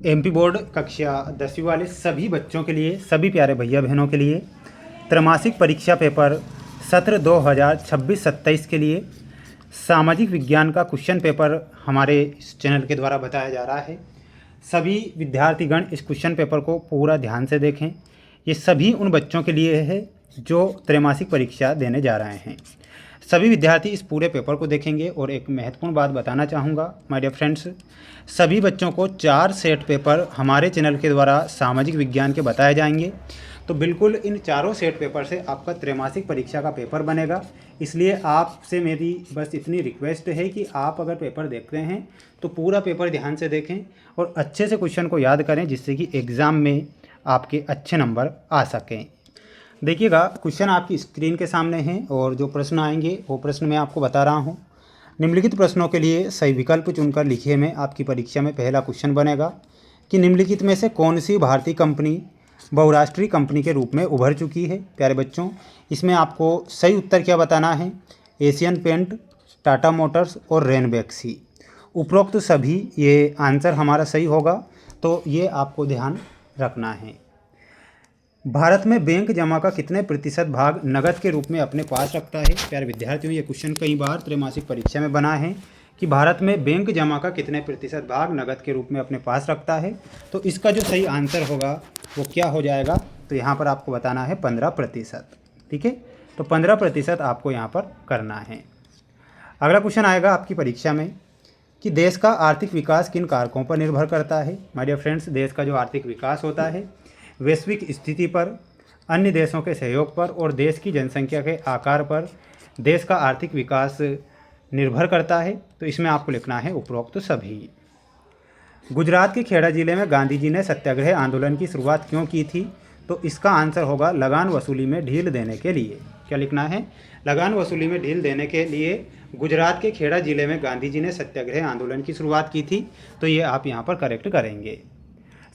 MP board कक्षा 10वीं वाले सभी बच्चों के लिए, सभी प्यारे भैया बहनों के लिए त्रैमासिक परीक्षा पेपर सत्र 2026-27 के लिए सामाजिक विज्ञान का क्वेश्चन पेपर हमारे इस चैनल के द्वारा बताया जा रहा है। सभी विद्यार्थीगण इस क्वेश्चन पेपर को पूरा ध्यान से देखें। ये सभी उन बच्चों के लिए है जो त्रैमासिक परीक्षा देने जा रहे हैं। सभी विद्यार्थी इस पूरे पेपर को देखेंगे। और एक महत्वपूर्ण बात बताना चाहूँगा माय डियर फ्रेंड्स, सभी बच्चों को 4 सेट पेपर हमारे चैनल के द्वारा सामाजिक विज्ञान के बताए जाएंगे। तो बिल्कुल इन चारों सेट पेपर से आपका त्रैमासिक परीक्षा का पेपर बनेगा। इसलिए आपसे मेरी बस इतनी रिक्वेस्ट है कि आप अगर पेपर देखते हैं तो पूरा पेपर ध्यान से देखें और अच्छे से क्वेश्चन को याद करें, जिससे कि एग्ज़ाम में आपके अच्छे नंबर आ सकें। देखिएगा, क्वेश्चन आपकी स्क्रीन के सामने हैं और जो प्रश्न आएंगे वो प्रश्न मैं आपको बता रहा हूँ। निम्नलिखित प्रश्नों के लिए सही विकल्प चुनकर लिखिए में आपकी परीक्षा में पहला क्वेश्चन बनेगा कि निम्नलिखित में से कौन सी भारतीय कंपनी बहुराष्ट्रीय कंपनी के रूप में उभर चुकी है। प्यारे बच्चों, इसमें आपको सही उत्तर क्या बताना है? एशियन पेंट, टाटा मोटर्स और रेनबैक्सी। उपरोक्त सभी ये आंसर हमारा सही होगा, तो ये आपको ध्यान रखना है। भारत में बैंक जमा का कितने प्रतिशत भाग नगद के रूप में अपने पास रखता है? प्यारे विद्यार्थियों, ये क्वेश्चन कई बार त्रैमासिक परीक्षा में बना है कि भारत में बैंक जमा का कितने प्रतिशत भाग नगद के रूप में अपने पास रखता है। तो इसका जो सही आंसर होगा वो क्या हो जाएगा? तो यहाँ पर आपको बताना है 15%। ठीक है, तो 15% आपको यहाँ पर करना है। अगला क्वेश्चन आएगा आपकी परीक्षा में कि देश का आर्थिक विकास किन कारकों पर निर्भर करता है। माय डियर फ्रेंड्स, देश का जो आर्थिक विकास होता है वैश्विक स्थिति पर, अन्य देशों के सहयोग पर और देश की जनसंख्या के आकार पर देश का आर्थिक विकास निर्भर करता है। तो इसमें आपको लिखना है उपरोक्त सभी। गुजरात के खेड़ा जिले में गांधी जी ने सत्याग्रह आंदोलन की शुरुआत क्यों की थी? तो इसका आंसर होगा लगान वसूली में ढील देने के लिए। क्या लिखना है? लगान वसूली में ढील देने के लिए गुजरात के खेड़ा जिले में गांधी जी ने सत्याग्रह आंदोलन की शुरुआत की थी। तो ये आप यहाँ पर करेक्ट करेंगे।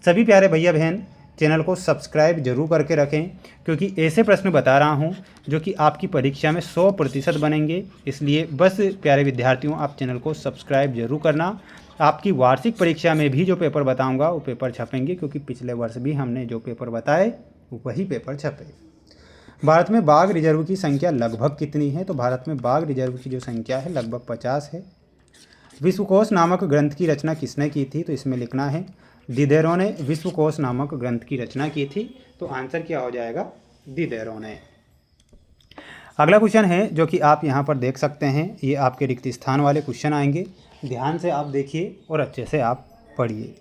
सभी प्यारे भैया बहन चैनल को सब्सक्राइब जरूर करके रखें, क्योंकि ऐसे प्रश्न बता रहा हूं जो कि आपकी परीक्षा में 100% बनेंगे। इसलिए बस प्यारे विद्यार्थियों, आप चैनल को सब्सक्राइब जरूर करना। आपकी वार्षिक परीक्षा में भी जो पेपर बताऊंगा वो पेपर छपेंगे, क्योंकि पिछले वर्ष भी हमने जो पेपर बताए वही पेपर छपे। भारत में बाघ रिजर्व की संख्या लगभग कितनी है? तो भारत में बाघ रिजर्व की जो संख्या है लगभग 50 है। विश्वकोश नामक ग्रंथ की रचना किसने की थी? तो इसमें लिखना है दिदेरों ने विश्वकोश नामक ग्रंथ की रचना की थी। तो आंसर क्या हो जाएगा? दिदेरों ने। अगला क्वेश्चन है जो कि आप यहाँ पर देख सकते हैं, ये आपके रिक्त स्थान वाले क्वेश्चन आएंगे। ध्यान से आप देखिए और अच्छे से आप पढ़िए।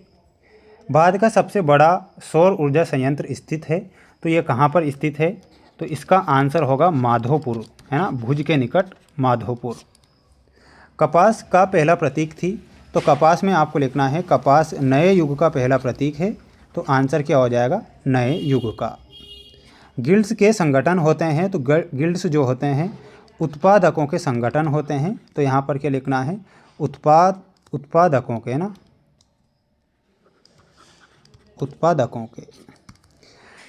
भारत का सबसे बड़ा सौर ऊर्जा संयंत्र स्थित है। तो ये कहाँ पर स्थित है? तो इसका आंसर होगा माधोपुर, है ना, भुज के निकट माधोपुर। कपास का पहला प्रतीक थी। तो कपास में आपको लिखना है कपास नए युग का पहला प्रतीक है। तो आंसर क्या हो जाएगा? नए युग का। गिल्ड्स के संगठन होते हैं। तो गिल्ड्स जो होते हैं उत्पादकों के संगठन होते हैं। तो यहाँ पर क्या लिखना है? उत्पादकों के, ना, उत्पादकों के।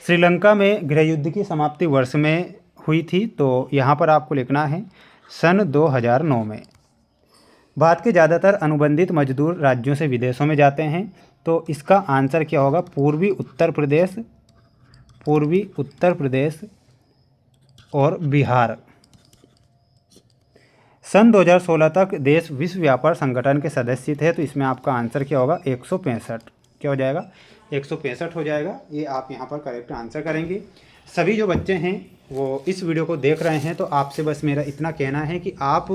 श्रीलंका में गृह युद्ध की समाप्ति वर्ष में हुई थी। तो यहाँ पर आपको लिखना है सन 2009 में। भारत के ज़्यादातर अनुबंधित मजदूर राज्यों से विदेशों में जाते हैं। तो इसका आंसर क्या होगा? पूर्वी उत्तर प्रदेश और बिहार। सन 2016 तक देश विश्व व्यापार संगठन के सदस्य थे। तो इसमें आपका आंसर क्या होगा? 165। क्या हो जाएगा? 165 हो जाएगा। ये आप यहाँ पर करेक्ट आंसर करेंगे। सभी जो बच्चे हैं वो इस वीडियो को देख रहे हैं, तो आपसे बस मेरा इतना कहना है कि आप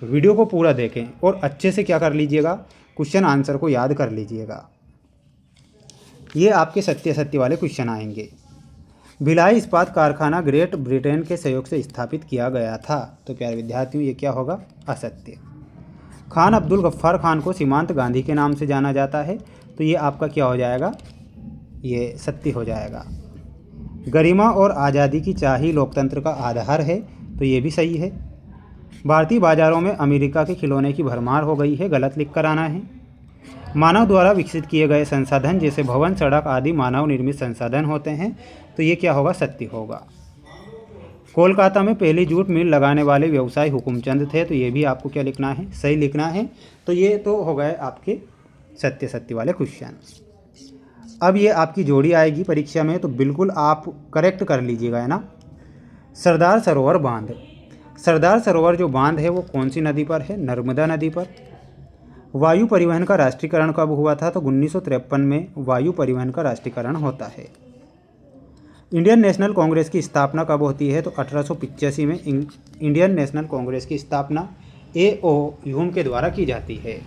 वीडियो को पूरा देखें और अच्छे से क्या कर लीजिएगा? क्वेश्चन आंसर को याद कर लीजिएगा। ये आपके सत्य वाले क्वेश्चन आएंगे। भिलाई इस्पात कारखाना ग्रेट ब्रिटेन के सहयोग से स्थापित किया गया था। तो प्यारे विद्यार्थियों, ये क्या होगा? असत्य। खान अब्दुल गफ्फार खान को सीमांत गांधी के नाम से जाना जाता है। तो ये आपका क्या हो जाएगा? ये सत्य हो जाएगा। गरिमा और आज़ादी की चाह ही लोकतंत्र का आधार है। तो ये भी सही है। भारतीय बाजारों में अमेरिका के खिलौने की भरमार हो गई है। गलत लिख कर आना है। मानव द्वारा विकसित किए गए संसाधन जैसे भवन, सड़क आदि मानव निर्मित संसाधन होते हैं। तो ये क्या होगा? सत्य होगा। कोलकाता में पहली जूट मिल लगाने वाले व्यवसायी हुकुमचंद थे। तो ये भी आपको क्या लिखना है? सही लिखना है। तो ये तो हो गए आपके सत्य वाले क्वेश्चन। अब ये आपकी जोड़ी आएगी परीक्षा में तो बिल्कुल आप करेक्ट कर लीजिएगा, है ना। सरदार सरोवर बांध, सरदार सरोवर जो बांध है वो कौन सी नदी पर है? नर्मदा नदी पर। वायु परिवहन का राष्ट्रीयकरण कब हुआ था? तो 1953 में वायु परिवहन का राष्ट्रीयकरण होता है। इंडियन नेशनल कांग्रेस की स्थापना कब होती है? तो 1885 में इंडियन नेशनल कांग्रेस की स्थापना A.O. ह्यूम के द्वारा की जाती है।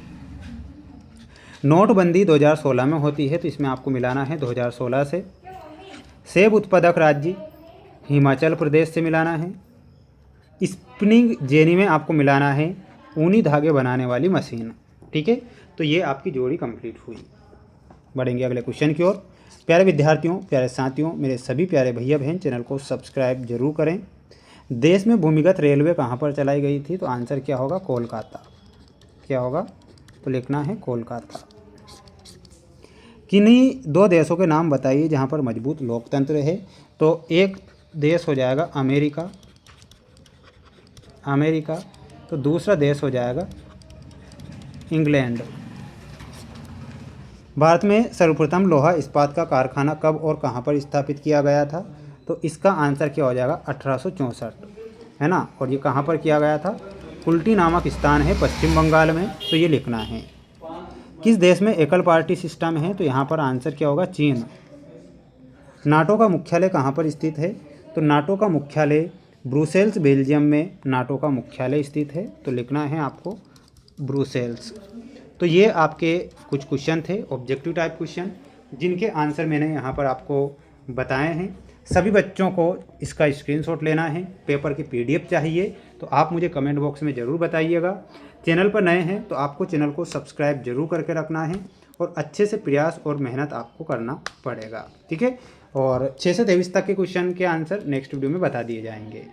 नोटबंदी 2016 में होती है, तो इसमें आपको मिलाना है 2016 से। सेब उत्पादक राज्य हिमाचल प्रदेश से मिलाना है। स्पिनिंग जेनी में आपको मिलाना है ऊनी धागे बनाने वाली मशीन। ठीक है, तो ये आपकी जोड़ी कंप्लीट हुई। बढ़ेंगे अगले क्वेश्चन की ओर। प्यारे विद्यार्थियों, प्यारे साथियों, मेरे सभी प्यारे भैया बहन, चैनल को सब्सक्राइब जरूर करें। देश में भूमिगत रेलवे कहाँ पर चलाई गई थी? तो आंसर क्या होगा? कोलकाता। क्या होगा? तो लिखना है कोलकाता। किन्हीं दो देशों के नाम बताइए जहाँ पर मजबूत लोकतंत्र है? तो एक देश हो जाएगा अमेरिका, तो दूसरा देश हो जाएगा इंग्लैंड। भारत में सर्वप्रथम लोहा इस्पात का कारखाना कब और कहाँ पर स्थापित किया गया था? तो इसका आंसर क्या हो जाएगा? 1864, है ना। और ये कहाँ पर किया गया था? कुल्टी नामक स्थान है पश्चिम बंगाल में, तो ये लिखना है। किस देश में एकल पार्टी सिस्टम है? तो यहाँ पर आंसर क्या होगा? चीन। नाटो का मुख्यालय कहाँ पर स्थित है? तो नाटो का मुख्यालय ब्रुसेल्स, बेल्जियम में नाटो का मुख्यालय स्थित है, तो लिखना है आपको ब्रुसेल्स। तो ये आपके कुछ क्वेश्चन थे, ऑब्जेक्टिव टाइप क्वेश्चन, जिनके आंसर मैंने यहाँ पर आपको बताए हैं। सभी बच्चों को इसका स्क्रीनशॉट लेना है। पेपर की PDF चाहिए तो आप मुझे कमेंट बॉक्स में ज़रूर बताइएगा। चैनल पर नए हैं तो आपको चैनल को सब्सक्राइब जरूर करके रखना है और अच्छे से प्रयास और मेहनत आपको करना पड़ेगा। ठीक है, और 6 से 23 तक के क्वेश्चन के आंसर नेक्स्ट वीडियो में बता दिए जाएंगे।